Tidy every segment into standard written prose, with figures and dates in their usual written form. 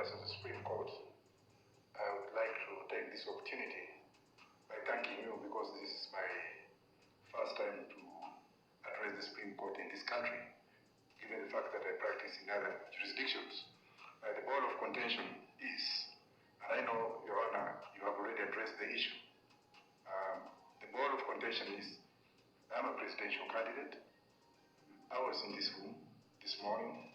members of the Supreme Court, I would like to take this opportunity by thanking you because this is my first time to address the Supreme Court in this country, given the fact that I practice in other jurisdictions. The ball of contention is, and I know, Your Honor, you have already addressed the issue. The ball of contention is, I'm a presidential candidate. I was in this room this morning.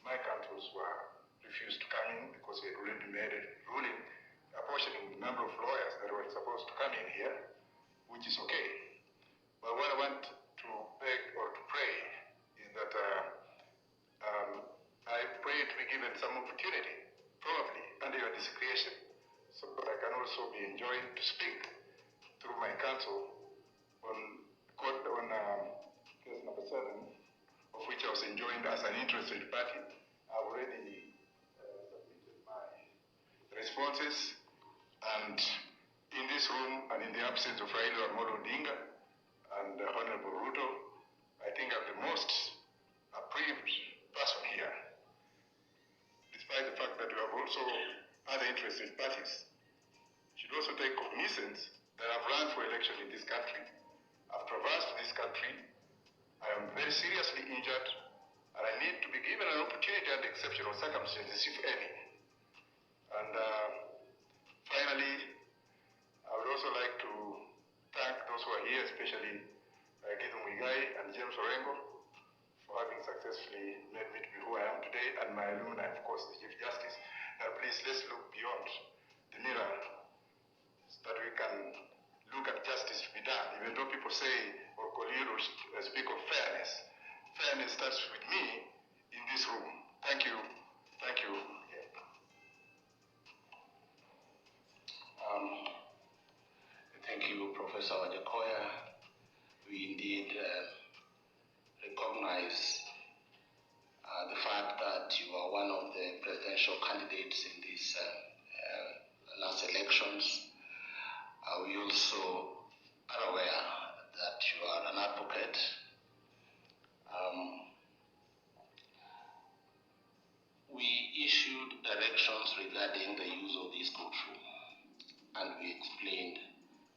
My counsels were refused to come in because we had already made a ruling apportioning the number of lawyers that were supposed to come in here, which is okay. But what I want to beg or to pray is that I pray to be given some opportunity, probably under your discretion, so that I can also be enjoined to speak through my counsel on case number 7, of which I was enjoined as an interested party. I've already submitted my responses, and in this room and in the absence of Raila Amolo Odinga and Honorable Ruto, I think I'm the most approved person here, despite the fact that we have also other interested parties. You should also take cognizance that I've run for election in this country. I've traversed this country. I am very seriously injured, and I need to be given an opportunity under exceptional circumstances, if any. And finally, I would also like to thank those who are here, especially Gideon Muigai and James Orengo, for having successfully made me to be who I am today, and my alumni, of course, the Chief Justice. Now, please, let's look beyond the mirror so that we can look at justice to be done. Even though people say or speak of fairness, fairness starts with me in this room. Thank you. Thank you. Thank you, Professor Wajakoya. We indeed recognize the fact that you are one of the presidential candidates in these last elections. We also are aware that you are an advocate. We issued directions regarding the use of this courtroom, and we explained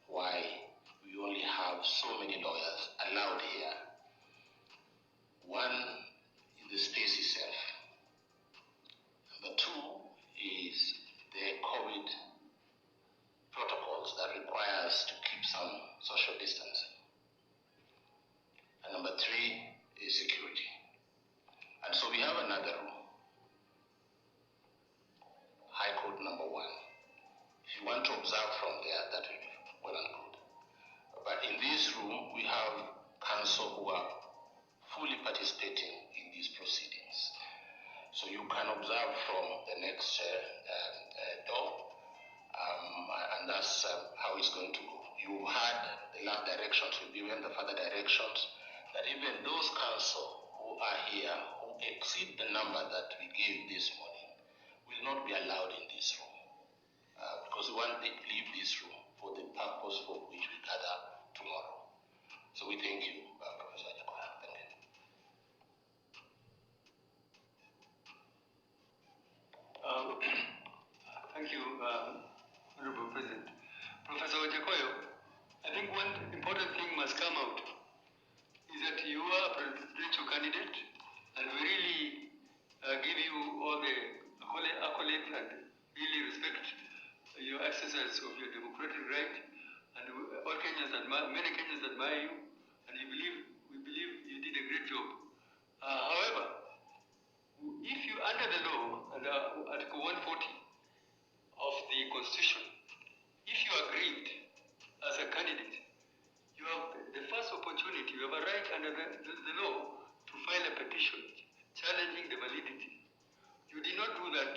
why we only have so many lawyers allowed here. One is the space itself. Number 2 is the COVID protocols that require us to keep some social distancing. And number 3 is security. And so we have another room, High Court number 1. If you want to observe from there, that will be well and good. But in this room, we have counsel who are fully participating in these proceedings. So you can observe from the next door, and that's how it's going to go. You had the last directions, will be given the further directions, that even those counsel who are here, who exceed the number that we gave this morning, will not be allowed in this room. Because we want to leave this room for the purpose for which we gather tomorrow. So we thank you, Professor Wajakoya. Thank you. Thank you, Honorable President. Professor Wajakoya, I think one important thing must come out is that you are a presidential candidate, and we really give you all the accolades and really respect your exercise of your democratic right, and all Kenyans many Kenyans admire you, and we believe you did a great job. However, if you under the law, under Article 140 of the Constitution, if you are aggrieved as a candidate, you have the first opportunity, you have a right under the law to file a petition challenging the validity. You did not do that,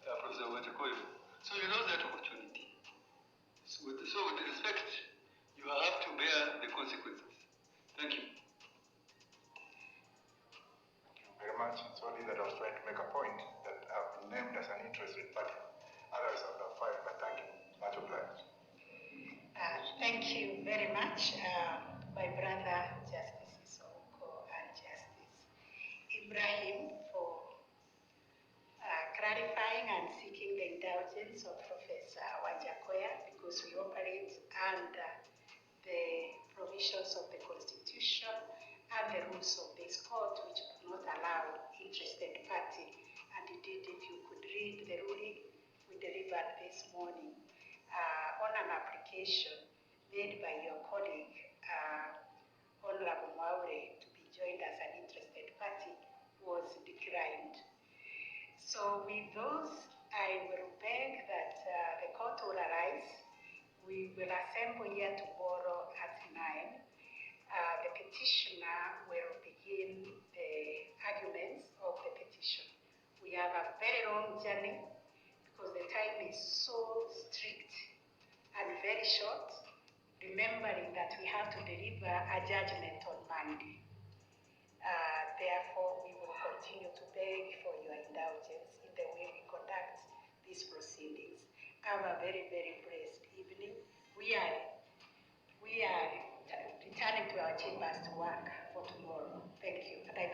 Professor Wajakoya. So you lost that opportunity. So with respect, you have to bear the consequences. Thank you. Thank you very much. It's only that I was trying to make a point that I've been named as an interested party. Otherwise I would have filed, but thank you. Much obliged. Thank you very much, my brother Justice Isoko and Justice Ibrahim, for clarifying. indulgence of Professor Wajakoya because we operate under the provisions of the Constitution and the rules of this court, which do not allow interested party. And indeed, if you could read the ruling we delivered this morning on an application made by your colleague, Honorable Maure, to be joined as an interested party, was declined. So with those, I will beg that the court will arise. We will assemble here tomorrow at 9. The petitioner will begin the arguments of the petition. We have a very long journey because the time is so strict and very short, remembering that we have to deliver a judgment on Monday. Therefore, we will continue to beg for your indulgence in the way we conduct these proceedings. Have a very, very blessed evening. We are returning to our chambers to work for tomorrow. Thank you. And I